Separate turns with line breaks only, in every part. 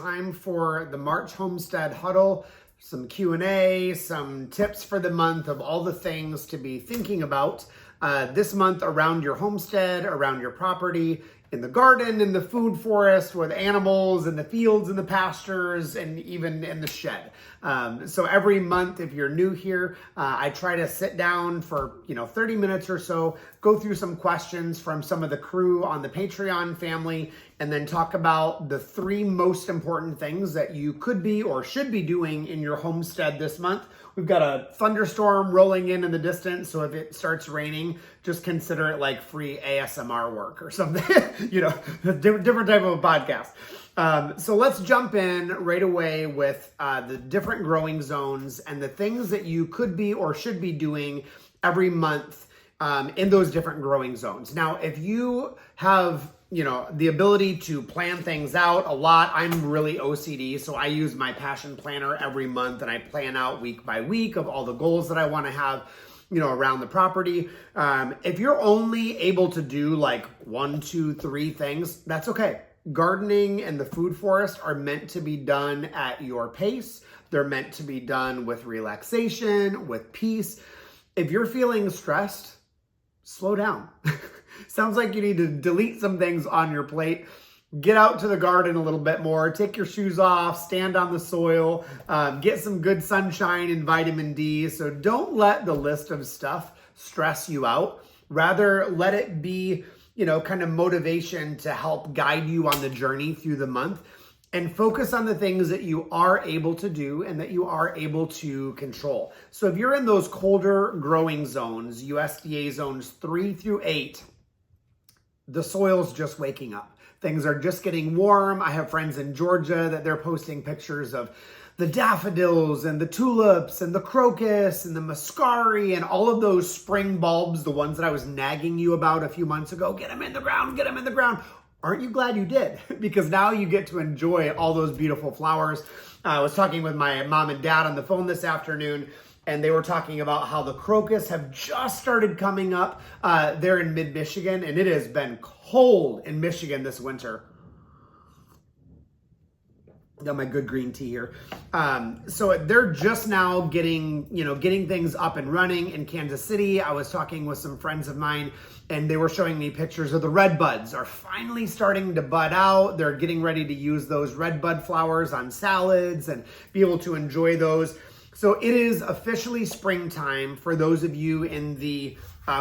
time for the March Homestead Huddle, some Q&A, some tips for the month of all the things to be thinking about this month around your homestead, around your property, in the garden, in the food forest, with animals, in the fields, in the pastures, and even in the shed. So every month, if you're new here, I try to sit down for 30 minutes or so, go through some questions from some of the crew on the Patreon family, and then talk about the 3 most important things that you could be or should be doing in your homestead this month. We've got a thunderstorm rolling in the distance, so if it starts raining, just consider it like free ASMR work or something, a different type of a podcast. So let's jump in right away with the different growing zones and the things that you could be or should be doing every month in those different growing zones. Now, if you have the ability to plan things out a lot. I'm really OCD, so I use my passion planner every month and I plan out week by week of all the goals that I want to have, around the property. If you're only able to do like 1, 2, 3 things, that's okay. Gardening and the food forest are meant to be done at your pace. They're meant to be done with relaxation, with peace. If you're feeling stressed, slow down. Sounds like you need to delete some things on your plate. Get out to the garden a little bit more. Take your shoes off, stand on the soil, get some good sunshine and vitamin D. So don't let the list of stuff stress you out. Rather, let it be, kind of motivation to help guide you on the journey through the month, and focus on the things that you are able to do and that you are able to control. So if you're in those colder growing zones, USDA zones 3 through 8, the soil's just waking up. Things are just getting warm. I have friends in Georgia that they're posting pictures of the daffodils and the tulips and the crocus and the muscari and all of those spring bulbs, the ones that I was nagging you about a few months ago. Get them in the ground, get them in the ground. Aren't you glad you did? Because now you get to enjoy all those beautiful flowers. I was talking with my mom and dad on the phone this afternoon, and they were talking about how the crocus have just started coming up there in mid-Michigan, and it has been cold in Michigan this winter. Got my good green tea here. So they're just now getting things up and running in Kansas City. I was talking with some friends of mine, and they were showing me pictures of the red buds are finally starting to bud out. They're getting ready to use those red bud flowers on salads and be able to enjoy those. So it is officially springtime for those of you in the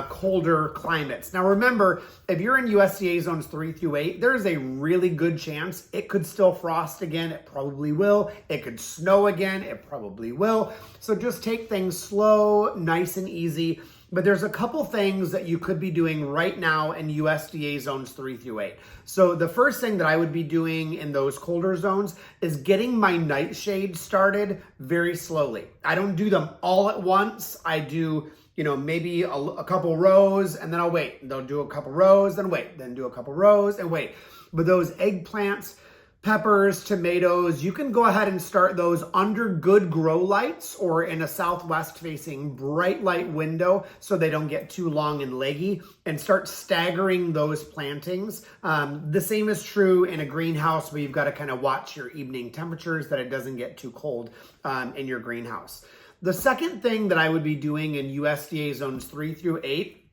colder climates. Now remember, if you're in USDA zones 3 through 8, there's a really good chance it could still frost again. It probably will. It could snow again. It probably will. So just take things slow, nice and easy. But there's a couple things that you could be doing right now in USDA zones 3 through 8. So the first thing that I would be doing in those colder zones is getting my nightshades started very slowly. I don't do them all at once. I do maybe a couple rows, and then I'll wait. They'll do a couple rows, then wait, then do a couple rows and wait. But those eggplants, peppers, tomatoes, you can go ahead and start those under good grow lights or in a southwest facing bright light window so they don't get too long and leggy, and start staggering those plantings. The same is true in a greenhouse, where you've got to kind of watch your evening temperatures that it doesn't get too cold in your greenhouse. The second thing that I would be doing in USDA zones 3 through 8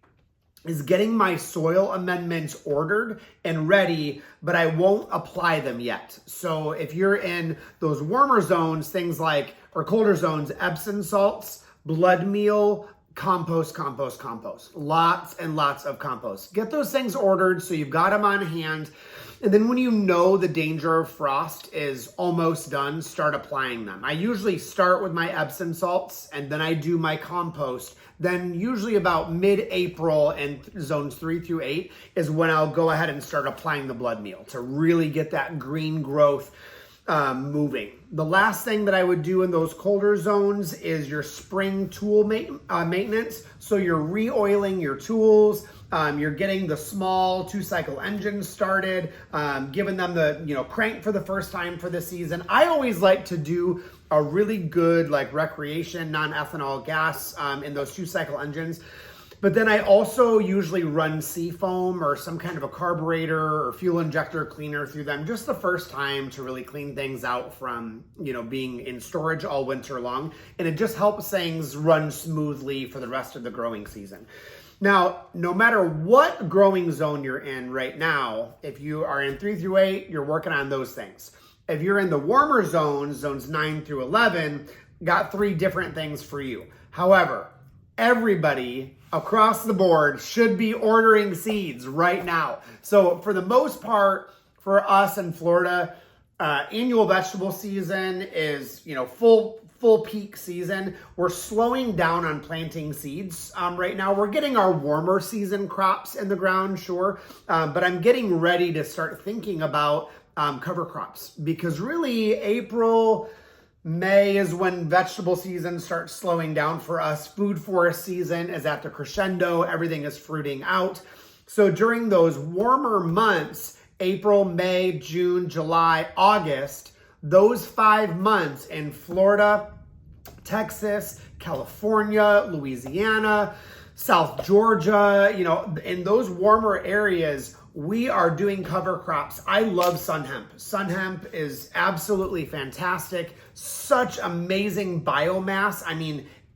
is getting my soil amendments ordered and ready, but I won't apply them yet. So if you're in those warmer zones, or colder zones, Epsom salts, blood meal, compost. Lots and lots of compost. Get those things ordered so you've got them on hand. And then when you know the danger of frost is almost done, start applying them. I usually start with my Epsom salts, and then I do my compost. Then usually about mid-April and zones 3 through 8 is when I'll go ahead and start applying the blood meal to really get that green growth moving. The last thing that I would do in those colder zones is your spring tool maintenance. So you're re-oiling your tools. You're getting the small 2-cycle engines started, giving them the crank for the first time for the season. I always like to do a really good recreation non-ethanol gas in those 2-cycle engines. But then I also usually run seafoam or some kind of a carburetor or fuel injector cleaner through them just the first time to really clean things out from, being in storage all winter long. And it just helps things run smoothly for the rest of the growing season. Now, no matter what growing zone you're in right now, if you are in 3 through 8, you're working on those things. If you're in the warmer zones, zones 9 through 11, got 3 different things for you. However, everybody across the board should be ordering seeds right now. So for the most part, for us in Florida, annual vegetable season is, full peak season. We're slowing down on planting seeds right now. We're getting our warmer season crops in the ground, sure, but I'm getting ready to start thinking about cover crops, because really April, May is when vegetable season starts slowing down for us. Food forest season is at the crescendo. Everything is fruiting out. So during those warmer months, April, May, June, July, August, those 5 months in Florida, Texas, California, Louisiana, South Georgia, in those warmer areas, we are doing cover crops. I love sun hemp. Sun hemp is absolutely fantastic. Such amazing biomass.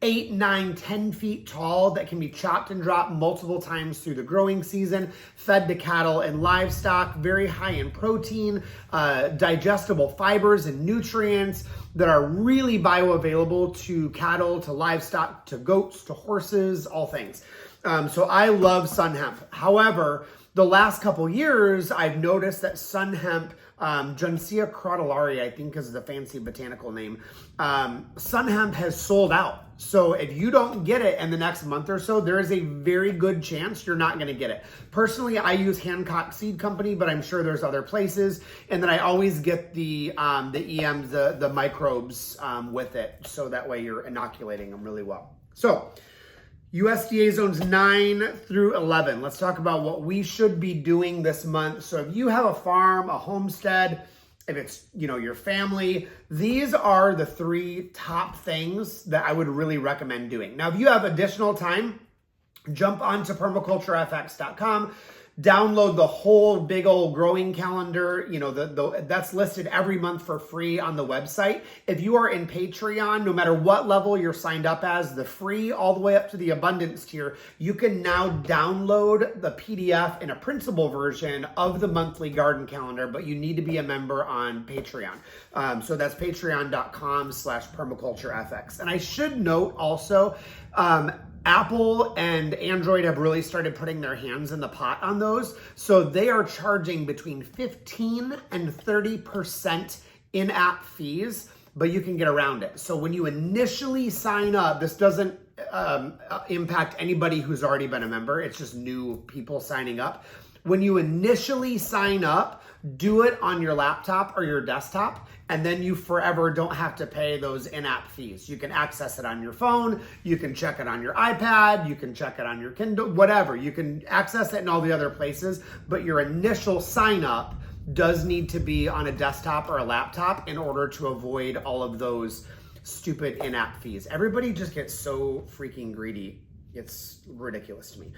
8, 9, 10 feet tall that can be chopped and dropped multiple times through the growing season, fed to cattle and livestock, very high in protein, digestible fibers and nutrients that are really bioavailable to cattle, to livestock, to goats, to horses, all things. So I love sun hemp. However, the last couple years, I've noticed that sun hemp, Johnsia crotalaria, I think is the fancy botanical name, sun hemp has sold out. So if you don't get it in the next month or so, there is a very good chance you're not going to get it. Personally, I use Hancock Seed Company, but I'm sure there's other places. And then I always get the EMs, the microbes with it. So that way you're inoculating them really well. So USDA zones 9 through 11. Let's talk about what we should be doing this month. So if you have a farm, a homestead, if it's, your family, these are the 3 top things that I would really recommend doing. Now, if you have additional time, jump onto permaculturefx.com, download the whole big old growing calendar. That's listed every month for free on the website. If you are in Patreon, no matter what level you're signed up as, the free all the way up to the abundance tier, you can now download the PDF in a printable version of the monthly garden calendar, but you need to be a member on Patreon. So that's patreon.com/permaculturefx. And I should note also, Apple and Android have really started putting their hands in the pot on those. So they are charging between 15 and 30% in-app fees, but you can get around it. So when you initially sign up, this doesn't impact anybody who's already been a member. It's just new people signing up. When you initially sign up, do it on your laptop or your desktop, and then you forever don't have to pay those in-app fees. You can access it on your phone, you can check it on your iPad, you can check it on your Kindle, whatever. You can access it in all the other places, but your initial sign up does need to be on a desktop or a laptop in order to avoid all of those stupid in-app fees. Everybody just gets so freaking greedy. It's ridiculous to me.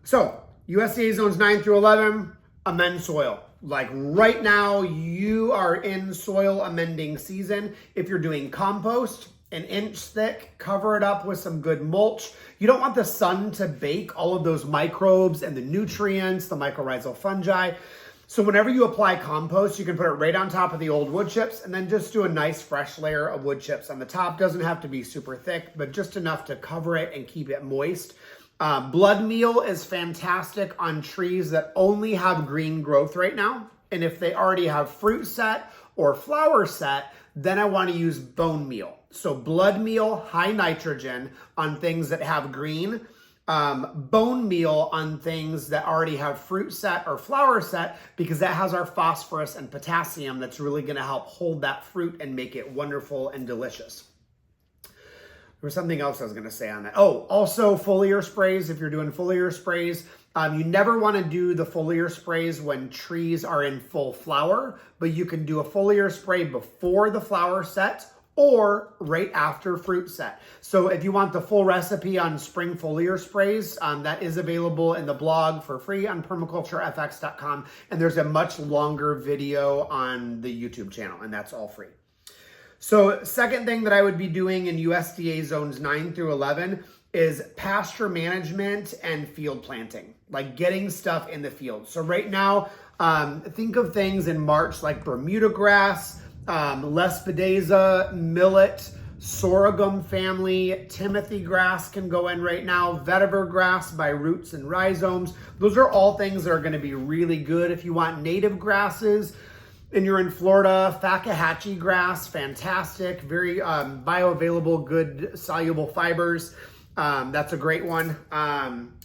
So USDA zones 9 through 11, amend soil. Like right now, you are in soil amending season. If you're doing compost, 1 inch thick, cover it up with some good mulch. You don't want the sun to bake all of those microbes and the nutrients, the mycorrhizal fungi. So whenever you apply compost, you can put it right on top of the old wood chips and then just do a nice fresh layer of wood chips on the top. Doesn't have to be super thick, but just enough to cover it and keep it moist. Blood meal is fantastic on trees that only have green growth right now. And if they already have fruit set or flower set, then I want to use bone meal. So blood meal, high nitrogen on things that have green. Bone meal on things that already have fruit set or flower set, because that has our phosphorus and potassium that's really going to help hold that fruit and make it wonderful and delicious. There was something else I was going to say on that. Oh, also foliar sprays. If you're doing foliar sprays, you never want to do the foliar sprays when trees are in full flower, but you can do a foliar spray before the flower set or right after fruit set. So if you want the full recipe on spring foliar sprays, that is available in the blog for free on permaculturefx.com. And there's a much longer video on the YouTube channel, and that's all free. So second thing that I would be doing in USDA zones 9 through 11 is pasture management and field planting, like getting stuff in the field. So right now, think of things in March like Bermuda grass, Lespedeza, millet, sorghum family, Timothy grass can go in right now, vetiver grass by roots and rhizomes. Those are all things that are going to be really good. If you want native grasses and you're in Florida, Fakahatchee grass, fantastic, very bioavailable, good soluble fibers. That's a great one.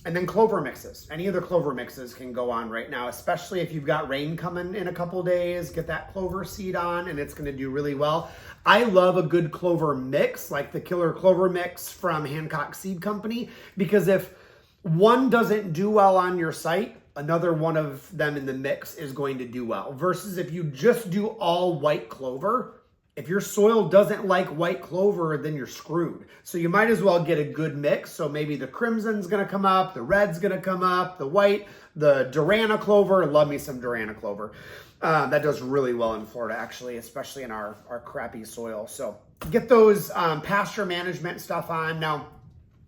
And then clover mixes. Any of the clover mixes can go on right now, especially if you've got rain coming in a couple days. Get that clover seed on and it's going to do really well. I love a good clover mix, like the Killer Clover Mix from Hancock Seed Company, because if one doesn't do well on your site, another one of them in the mix is going to do well. Versus if you just do all white clover, if your soil doesn't like white clover, then you're screwed. So you might as well get a good mix. So maybe the crimson's going to come up, the red's going to come up, the white, the Durana clover. Love me some Durana clover. That does really well in Florida, actually, especially in our crappy soil. So get those pasture management stuff on. Now,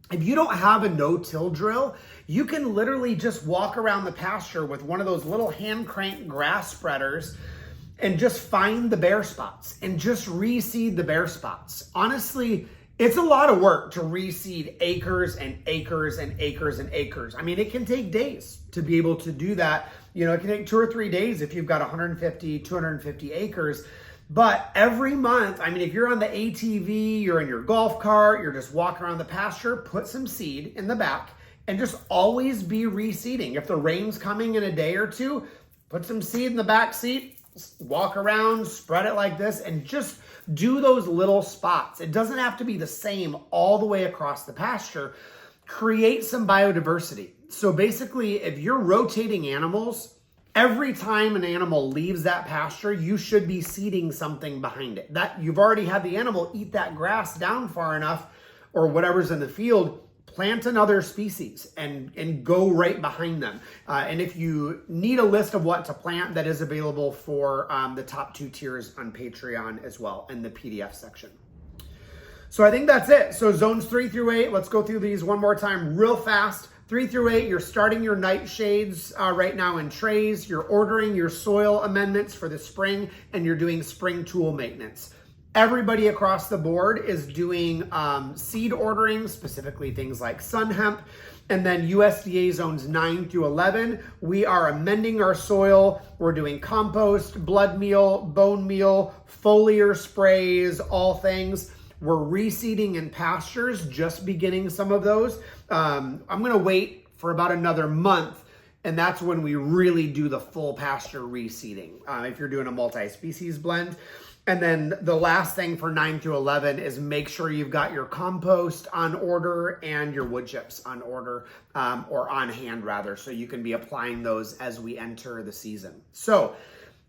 if you don't have a no-till drill, you can literally just walk around the pasture with one of those little hand crank grass spreaders and just find the bare spots and just reseed the bare spots. Honestly, it's a lot of work to reseed acres and acres and acres and acres. I mean, it can take days to be able to do that. You know, it can take 2 or 3 days if you've got 150, 250 acres. But every month, I mean, if you're on the ATV, you're in your golf cart, you're just walking around the pasture, put some seed in the back and just always be reseeding. If the rain's coming in a day or two, put some seed in the back seat, walk around, spread it like this, and just do those little spots. It doesn't have to be the same all the way across the pasture. Create some biodiversity. So basically, if you're rotating animals, every time an animal leaves that pasture, you should be seeding something behind it. That you've already had the animal eat that grass down far enough, or whatever's in the field, plant another species and go right behind them. And if you need a list of what to plant, that is available for the top 2 tiers on Patreon as well in the PDF section. So I think that's it. So zones 3 through 8, let's go through these one more time real fast. 3 through 8, you're starting your nightshades right now in trays. You're ordering your soil amendments for the spring, and you're doing spring tool maintenance. Everybody across the board is doing seed ordering, specifically things like sun hemp. And then USDA zones 9 through 11, we are amending our soil. We're doing compost, blood meal, bone meal, foliar sprays, all things. We're reseeding in pastures, just beginning some of those. I'm going to wait for about another month, and that's when we really do the full pasture reseeding, if you're doing a multi-species blend. And then the last thing for 9 through 11 is make sure you've got your compost on order and your wood chips on order, or on hand rather, so you can be applying those as we enter the season. So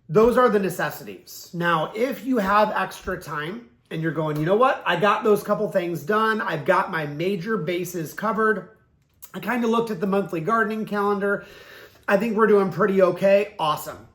those are the necessities. Now, if you have extra time and you're going, you know what, I got those couple things done, I've got my major bases covered, I kind of looked at the monthly gardening calendar, I think we're doing pretty okay, awesome.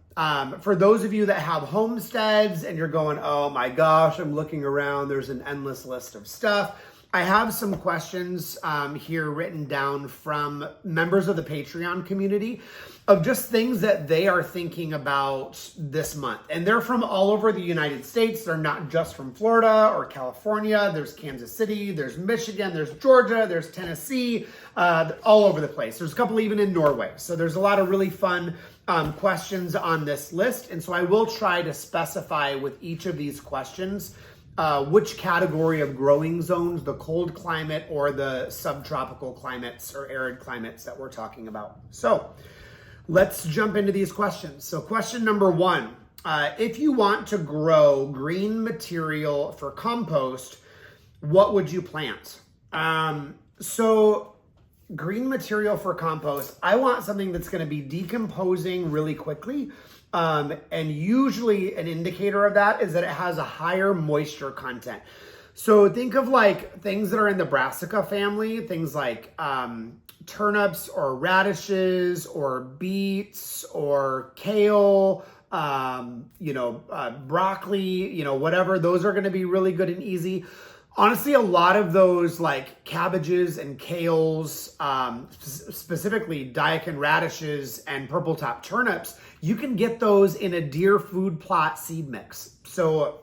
For those of you that have homesteads and you're going, oh my gosh, I'm looking around, there's an endless list of stuff. I have some questions here written down from members of the Patreon community of just things that they are thinking about this month. And they're from all over the United States. They're not just from Florida or California. There's Kansas City, there's Michigan, there's Georgia, there's Tennessee, all over the place. There's a couple even in Norway. So there's a lot of really fun questions on this list. And so I will try to specify with each of these questions which category of growing zones, the cold climate or the subtropical climates or arid climates that we're talking about. So let's jump into these questions. So question number 1, if you want to grow green material for compost, what would you plant? So green material for compost, I want something that's going to be decomposing really quickly. And usually an indicator of that is that it has a higher moisture content. So think of like things that are in the brassica family, things like turnips or radishes or beets or kale, broccoli, whatever. Those are going to be really good and easy. Honestly, a lot of those like cabbages and kales, specifically daikon radishes and purple top turnips, you can get those in a deer food plot seed mix. So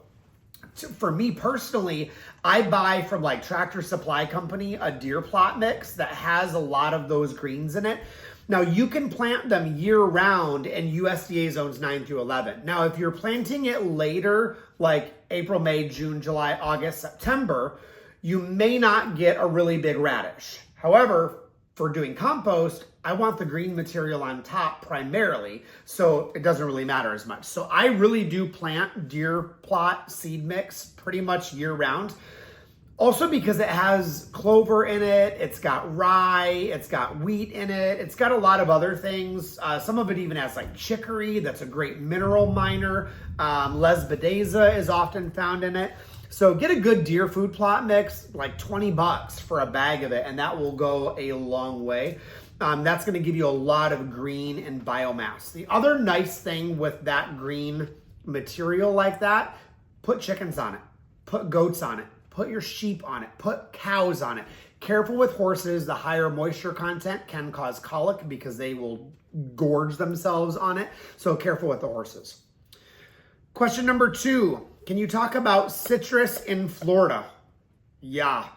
for me personally, I buy from like Tractor Supply Company a deer plot mix that has a lot of those greens in it. Now you can plant them year round in USDA zones 9 through 11. Now, if you're planting it later, like April, May, June, July, August, September, you may not get a really big radish. However, for doing compost, I want the green material on top primarily, so it doesn't really matter as much. So I really do plant deer plot seed mix pretty much year round. Also because it has clover in it, it's got rye, it's got wheat in it, it's got a lot of other things. Some of it even has like chicory, that's a great mineral miner. Lesbedeza is often found in it. So get a good deer food plot mix, like $20 for a bag of it, and that will go a long way. That's gonna give you a lot of green and biomass. The other nice thing with that green material like that, put chickens on it, put goats on it, put your sheep on it, put cows on it. Careful with horses, the higher moisture content can cause colic because they will gorge themselves on it. So careful with the horses. Question number 2, can you talk about citrus in Florida? Yeah.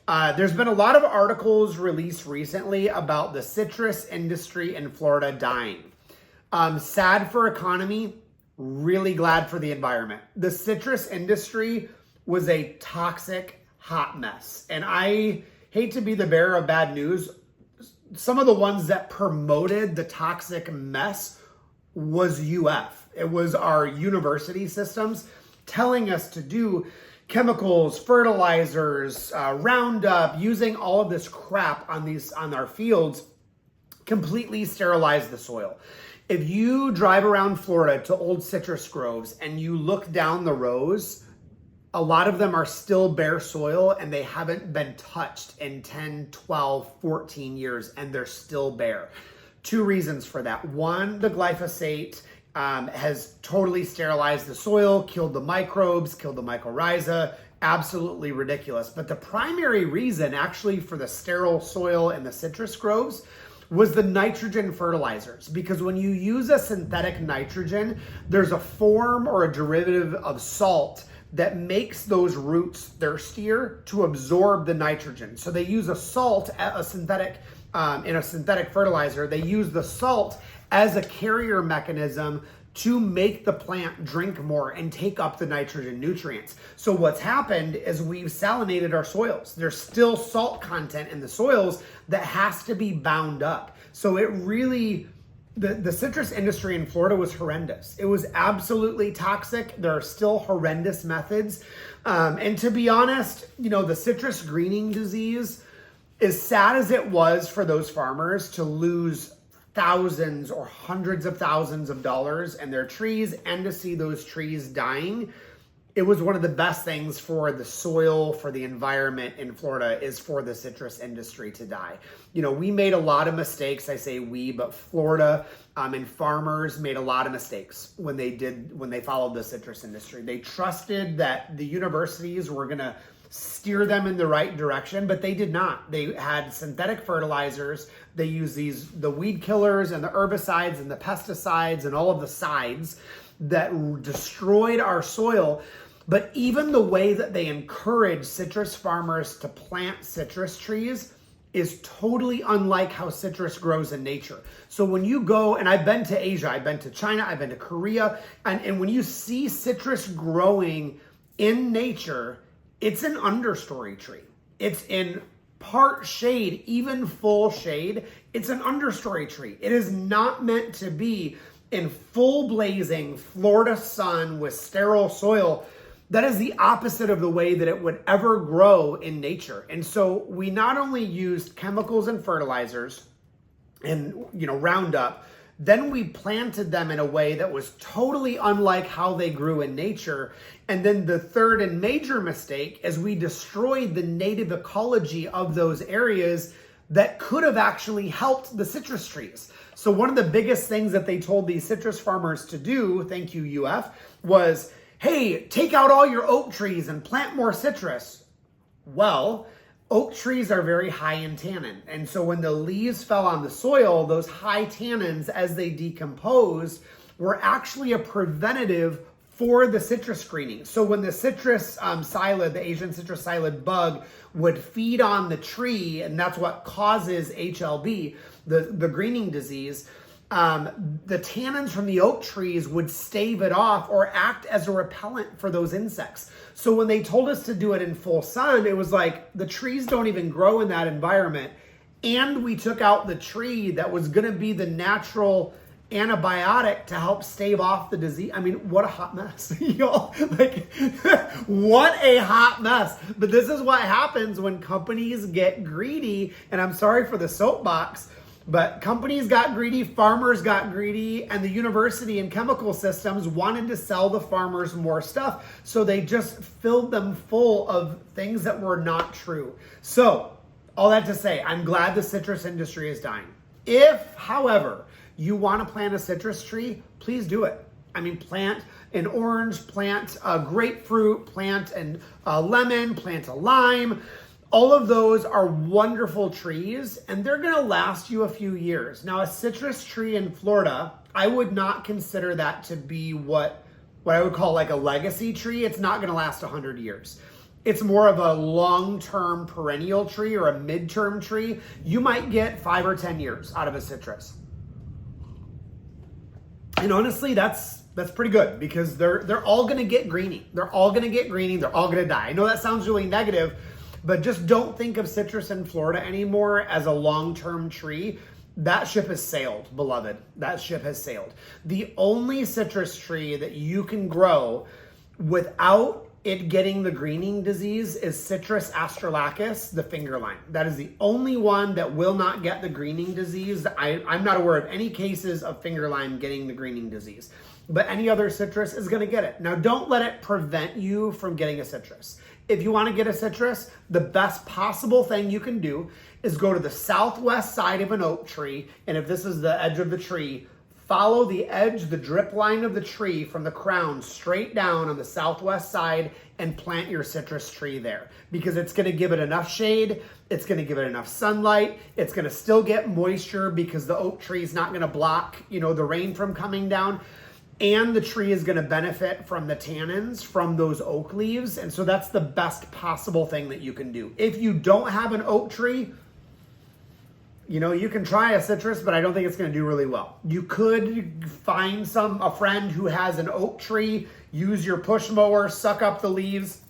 There's been a lot of articles released recently about the citrus industry in Florida dying. Sad for economy, really glad for the environment. The citrus industry was a toxic hot mess. And I hate to be the bearer of bad news. Some of the ones that promoted the toxic mess was UF. It was our university systems telling us to do chemicals, fertilizers, Roundup, using all of this crap on our fields, completely sterilize the soil. If you drive around Florida to old citrus groves and you look down the rows, a lot of them are still bare soil and they haven't been touched in 10, 12, 14 years and they're still bare. 2 reasons for that. 1, the glyphosate has totally sterilized the soil, killed the microbes, killed the mycorrhiza, absolutely ridiculous. But the primary reason actually for the sterile soil in the citrus groves was the nitrogen fertilizers. Because when you use a synthetic nitrogen, there's a form or a derivative of salt that makes those roots thirstier to absorb the nitrogen. So they use a salt, in a synthetic fertilizer, they use the salt as a carrier mechanism to make the plant drink more and take up the nitrogen nutrients. So what's happened is we've salinated our soils. There's still salt content in the soils that has to be bound up. So it really, the citrus industry in Florida was horrendous. It was absolutely toxic. There are still horrendous methods. And to be honest, the citrus greening disease, as sad as it was for those farmers to lose thousands or hundreds of thousands of dollars in their trees and to see those trees dying, it was one of the best things for the soil, for the environment in Florida, is for the citrus industry to die. We made a lot of mistakes. I say we, but Florida and farmers made a lot of mistakes when they followed the citrus industry. They trusted that the universities were going to steer them in the right direction, but they did not. They had synthetic fertilizers. They used the weed killers and the herbicides and the pesticides and all of the sides that destroyed our soil. But even the way that they encourage citrus farmers to plant citrus trees is totally unlike how citrus grows in nature. So when you go, and I've been to Asia, I've been to China, I've been to Korea, and when you see citrus growing in nature, it's an understory tree. It's in part shade, even full shade. It's an understory tree. It is not meant to be in full blazing Florida sun with sterile soil. That is the opposite of the way that it would ever grow in nature. And so we not only used chemicals and fertilizers and, Roundup, then we planted them in a way that was totally unlike how they grew in nature. And then the third and major mistake is we destroyed the native ecology of those areas that could have actually helped the citrus trees. So one of the biggest things that they told these citrus farmers to do, thank you UF, was, hey, take out all your oak trees and plant more citrus. Well, oak trees are very high in tannin. And so when the leaves fell on the soil, those high tannins, as they decompose, were actually a preventative for the citrus greening. So when the citrus psyllid, the Asian citrus psyllid bug, would feed on the tree, and that's what causes HLB, the greening disease, the tannins from the oak trees would stave it off or act as a repellent for those insects. So when they told us to do it in full sun, it was like the trees don't even grow in that environment. And we took out the tree that was going to be the natural antibiotic to help stave off the disease. I mean, what a hot mess. What a hot mess. But this is what happens when companies get greedy. And I'm sorry for the soapbox, but companies got greedy, farmers got greedy, and the university and chemical systems wanted to sell the farmers more stuff. So they just filled them full of things that were not true. So all that to say, I'm glad the citrus industry is dying. If, however, you want to plant a citrus tree, please do it. I mean, plant an orange, plant a grapefruit, plant a lemon, plant a lime. All of those are wonderful trees, and they're going to last you a few years. Now, a citrus tree in Florida, I would not consider that to be what I would call like a legacy tree. It's not going to last 100 years. It's more of a long-term perennial tree or a mid-term tree. You might get 5 or 10 years out of a citrus. And honestly, that's pretty good because they're all going to get greening. They're all going to get greening. They're all going to die. I know that sounds really negative, but just don't think of citrus in Florida anymore as a long-term tree. That ship has sailed, beloved. That ship has sailed. The only citrus tree that you can grow without it getting the greening disease is Citrus astrolacus, the finger lime. That is the only one that will not get the greening disease. I'm not aware of any cases of finger lime getting the greening disease, but any other citrus is going to get it. Now, don't let it prevent you from getting a citrus. If you want to get a citrus, the best possible thing you can do is go to the southwest side of an oak tree, and if this is the edge of the tree, follow the edge, the drip line of the tree from the crown straight down on the southwest side and plant your citrus tree there because it's going to give it enough shade. It's going to give it enough sunlight. It's going to still get moisture because the oak tree is not going to block, the rain from coming down. And the tree is going to benefit from the tannins from those oak leaves. And so that's the best possible thing that you can do. If you don't have an oak tree, you can try a citrus, but I don't think it's going to do really well. You could find a friend who has an oak tree, use your push mower, suck up the leaves,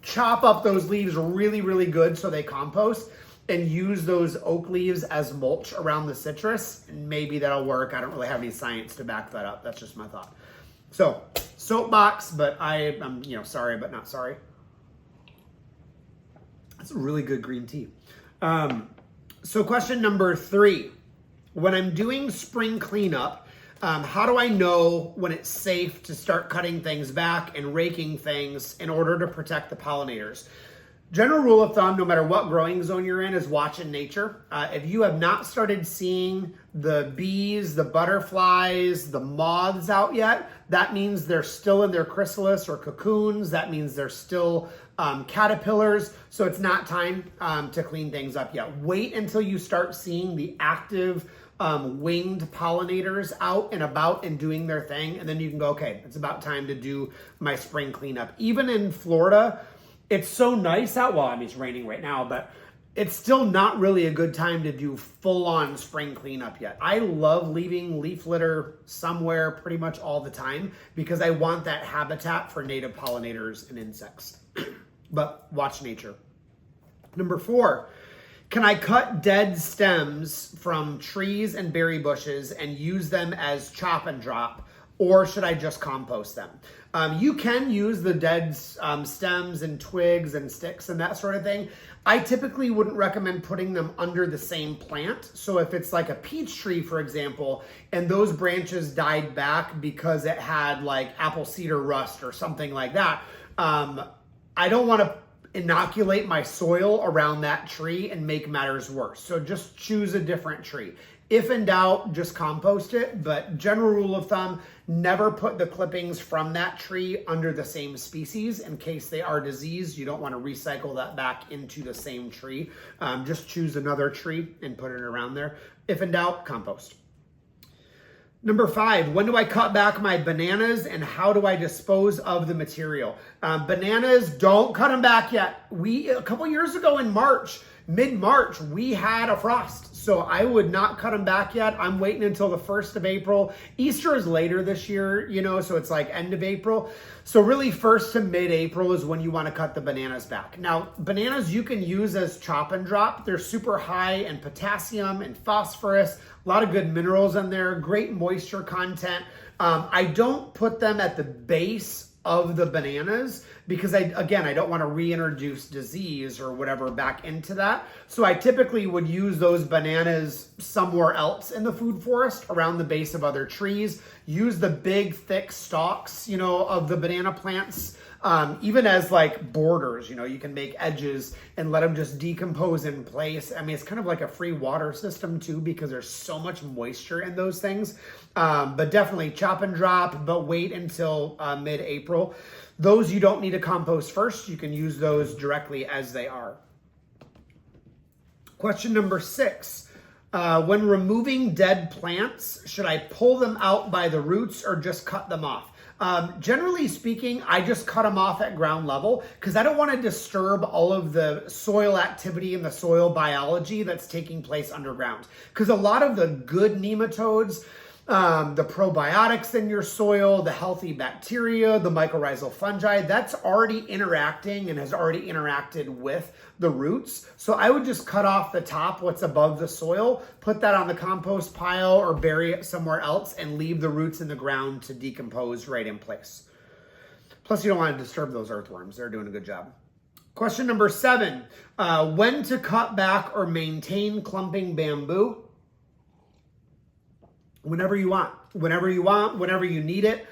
chop up those leaves really, really good so they compost, and use those oak leaves as mulch around the citrus. And maybe that'll work. I don't really have any science to back that up. That's just my thought. So, soapbox, but I'm sorry, but not sorry. That's a really good green tea. So question number 3, when I'm doing spring cleanup, how do I know when it's safe to start cutting things back and raking things in order to protect the pollinators? General rule of thumb, no matter what growing zone you're in, is watch in nature. If you have not started seeing the bees, the butterflies, the moths out yet, that means they're still in their chrysalis or cocoons. That means they're still caterpillars. So it's not time to clean things up yet. Wait until you start seeing the active winged pollinators out and about and doing their thing. And then you can go, okay, it's about time to do my spring cleanup. Even in Florida, it's so nice out. Well, I mean, it's raining right now, but it's still not really a good time to do full-on spring cleanup yet. I love leaving leaf litter somewhere pretty much all the time because I want that habitat for native pollinators and insects. But watch nature. Number 4, can I cut dead stems from trees and berry bushes and use them as chop and drop or should I just compost them? You can use the dead stems and twigs and sticks and that sort of thing. I typically wouldn't recommend putting them under the same plant. So if it's like a peach tree, for example, and those branches died back because it had like apple cedar rust or something like that, I don't want to inoculate my soil around that tree and make matters worse. So just choose a different tree. If in doubt, just compost it. But general rule of thumb, never put the clippings from that tree under the same species in case they are diseased. You don't want to recycle that back into the same tree. Just choose another tree and put it around there. If in doubt, compost. Number 5, when do I cut back my bananas and how do I dispose of the material? Bananas, don't cut them back yet. A couple years ago in March, mid-March, we had a frost. So I would not cut them back yet. I'm waiting until the 1st of April. Easter is later this year, so it's like end of April. So really 1st to mid-April is when you want to cut the bananas back. Now, bananas you can use as chop and drop. They're super high in potassium and phosphorus, a lot of good minerals in there, great moisture content. I don't put them at the base of the bananas because I don't want to reintroduce disease or whatever back into that. So I typically would use those bananas somewhere else in the food forest around the base of other trees. Use the big thick stalks, of the banana plants, even as like borders, you can make edges and let them just decompose in place. I mean, it's kind of like a free water system too, because there's so much moisture in those things. But definitely chop and drop, but wait until mid-April. Those you don't need to compost first. You can use those directly as they are. Question number 6. When removing dead plants, should I pull them out by the roots or just cut them off? Generally speaking, I just cut them off at ground level because I don't want to disturb all of the soil activity and the soil biology that's taking place underground. Because a lot of the good nematodes, the probiotics in your soil, the healthy bacteria, the mycorrhizal fungi, that's already interacting and has already interacted with the roots. So I would just cut off the top, what's above the soil, put that on the compost pile or bury it somewhere else and leave the roots in the ground to decompose right in place. Plus you don't want to disturb those earthworms. They're doing a good job. Question number 7, when to cut back or maintain clumping bamboo? Whenever you want, whenever you need it.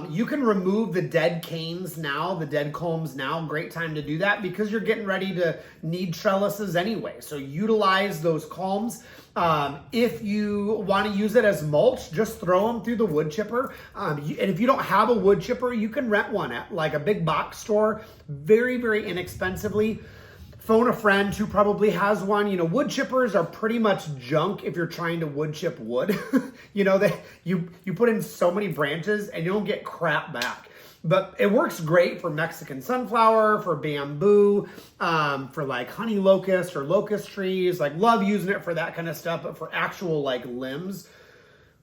You can remove the dead canes now, the dead culms now. Great time to do that because you're getting ready to need trellises anyway. So utilize those culms. If you want to use it as mulch, just throw them through the wood chipper. And if you don't have a wood chipper, you can rent one at like a big box store very, very inexpensively. Phone a friend who probably has one. Wood chippers are pretty much junk if you're trying to wood chip wood. You put in so many branches and you don't get crap back. But it works great for Mexican sunflower, for bamboo, for like honey locust or locust trees. Like love using it for that kind of stuff, but for actual like limbs,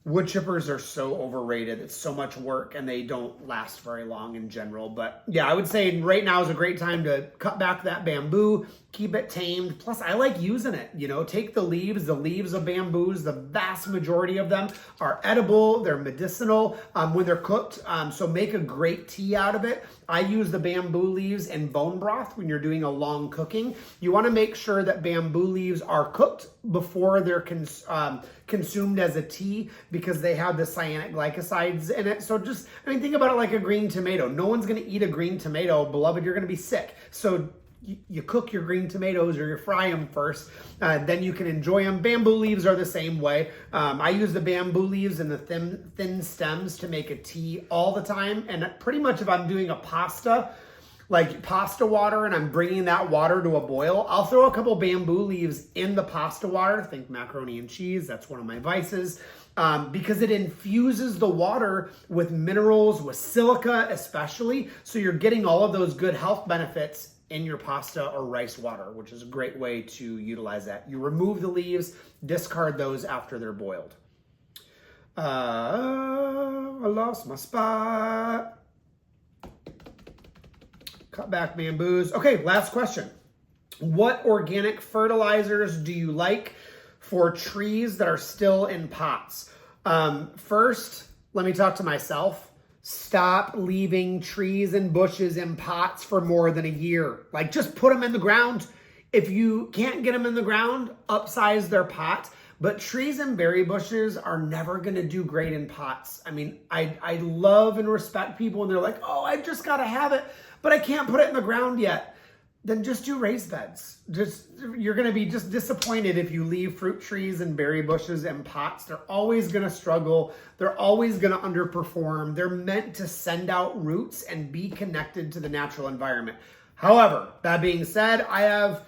wood chippers are so overrated. It's so much work and they don't last very long in general. But yeah, I would say right now is a great time to cut back that bamboo, keep it tamed. Plus I like using it, take the leaves of bamboos, the vast majority of them are edible. They're medicinal when they're cooked. So make a great tea out of it. I use the bamboo leaves in bone broth when you're doing a long cooking. You want to make sure that bamboo leaves are cooked before they're consumed as a tea because they have the cyanic glycosides in it. So think about it like a green tomato. No one's going to eat a green tomato, beloved. You're going to be sick. So you cook your green tomatoes or you fry them first, then you can enjoy them. Bamboo leaves are the same way. I use the bamboo leaves and the thin stems to make a tea all the time. And pretty much if I'm doing a pasta, like pasta water, and I'm bringing that water to a boil, I'll throw a couple bamboo leaves in the pasta water. Think macaroni and cheese. That's one of my vices. Because it infuses the water with minerals, with silica especially. So you're getting all of those good health benefits in your pasta or rice water, which is a great way to utilize that. You remove the leaves, discard those after they're boiled. I lost my spot. Cut back bamboos. Okay, last question. What organic fertilizers do you like for trees that are still in pots? First, let me talk to myself. Stop leaving trees and bushes in pots for more than a year. Like, just put them in the ground. If you can't get them in the ground, upsize their pot. But trees and berry bushes are never going to do great in pots. I mean, I love and respect people and they're like, oh, I just got to have it, but I can't put it in the ground yet. Then just do raised beds. You're going to be just disappointed if you leave fruit trees and berry bushes in pots. They're always going to struggle. They're always going to underperform. They're meant to send out roots and be connected to the natural environment. However, that being said, I have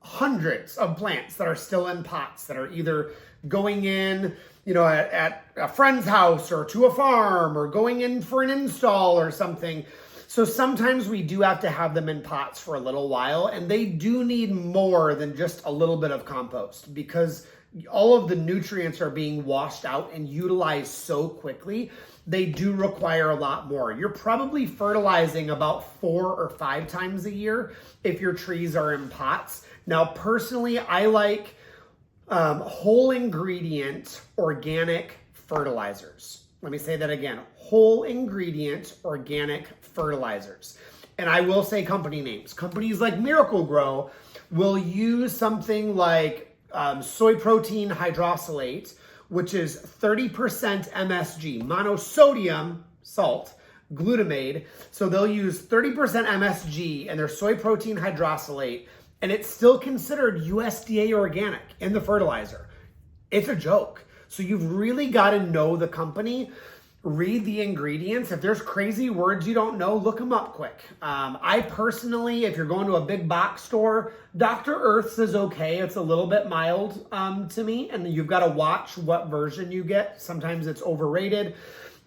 hundreds of plants that are still in pots that are either going in, at a friend's house or to a farm or going in for an install or something. So sometimes we do have to have them in pots for a little while, and they do need more than just a little bit of compost because all of the nutrients are being washed out and utilized so quickly. They do require a lot more. You're probably fertilizing about 4 or 5 times a year if your trees are in pots. Now, personally, I like whole ingredient organic fertilizers. Let me say that again. Whole ingredient organic fertilizers. And I will say company names. Companies like Miracle-Gro will use something like soy protein hydrolysate, which is 30% MSG, monosodium salt, glutamate. So they'll use 30% MSG in their soy protein hydrolysate, and it's still considered USDA organic in the fertilizer. It's a joke. So you've really got to know the company, read the ingredients. If there's crazy words you don't know, look them up quick. I personally, if you're going to a big box store, Dr. Earth's is okay. It's a little bit mild to me, and you've got to watch what version you get. Sometimes it's overrated.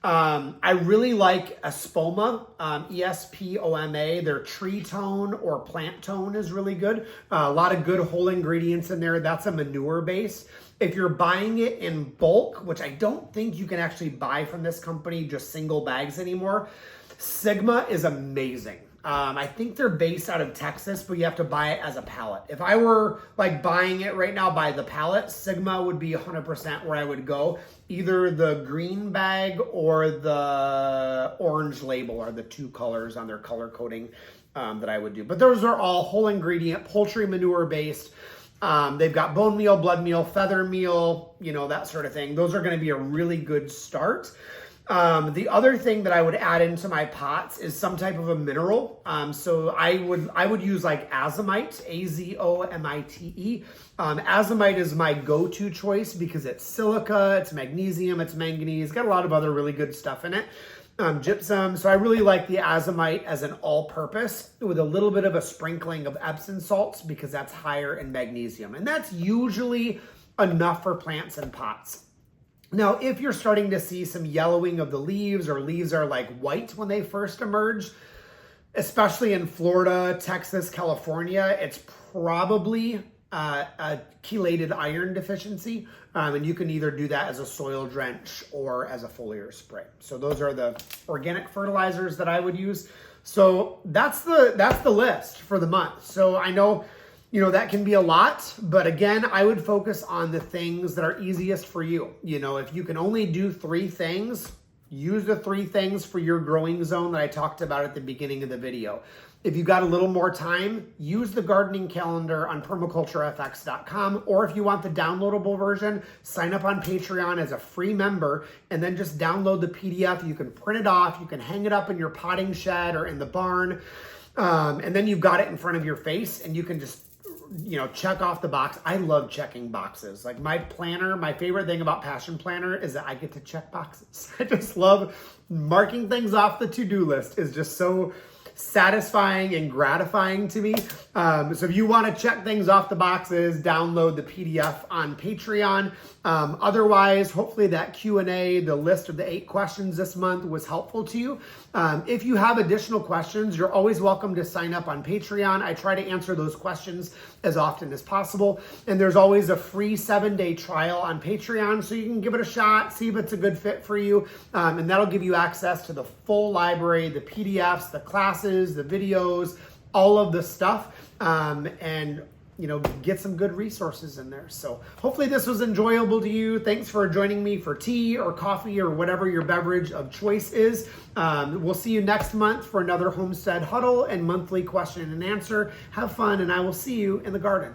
I really like Espoma, E-S-P-O-M-A. Their tree tone or plant tone is really good. A lot of good whole ingredients in there. That's a manure base. If you're buying it in bulk, which I don't think you can actually buy from this company, just single bags anymore, Sigma is amazing. I think they're based out of Texas, but you have to buy it as a pallet. If I were like buying it right now by the pallet, Sigma would be 100% where I would go. Either the green bag or the orange label are the 2 colors on their color coding that I would do. But those are all whole ingredient, poultry manure based. They've got bone meal, blood meal, feather meal, that sort of thing. Those are going to be a really good start. The other thing that I would add into my pots is some type of a mineral. So I would use like azomite, A-Z-O-M-I-T-E. Azomite is my go-to choice because it's silica, it's magnesium, it's manganese, got a lot of other really good stuff in it. Gypsum. So I really like the azomite as an all-purpose with a little bit of a sprinkling of Epsom salts because that's higher in magnesium. And that's usually enough for plants and pots. Now, if you're starting to see some yellowing of the leaves or leaves are like white when they first emerge, especially in Florida, Texas, California, it's probably a chelated iron deficiency. And you can either do that as a soil drench or as a foliar spray. So those are the organic fertilizers that I would use. So that's the list for the month. So I know, that can be a lot, but again, I would focus on the things that are easiest for you. If you can only do 3 things, use the 3 things for your growing zone that I talked about at the beginning of the video. If you've got a little more time, use the gardening calendar on permaculturefx.com, or if you want the downloadable version, sign up on Patreon as a free member and then just download the PDF. You can print it off, you can hang it up in your potting shed or in the barn, and then you've got it in front of your face and you can just check off the box. I love checking boxes. Like my planner, my favorite thing about Passion Planner is that I get to check boxes. I just love marking things off the to-do list. Is just so satisfying and gratifying to me. So if you want to check things off the boxes, download the PDF on Patreon. Otherwise, hopefully that Q&A, the list of the 8 questions this month was helpful to you. If you have additional questions, you're always welcome to sign up on Patreon. I try to answer those questions as often as possible. And there's always a free 7-day trial on Patreon, so you can give it a shot, see if it's a good fit for you. And that'll give you access to the full library, the PDFs, the classes, the videos, all of the stuff. And get some good resources in there. So hopefully this was enjoyable to you. Thanks for joining me for tea or coffee or whatever your beverage of choice is. We'll see you next month for another Homestead Huddle and monthly question and answer. Have fun, and I will see you in the garden.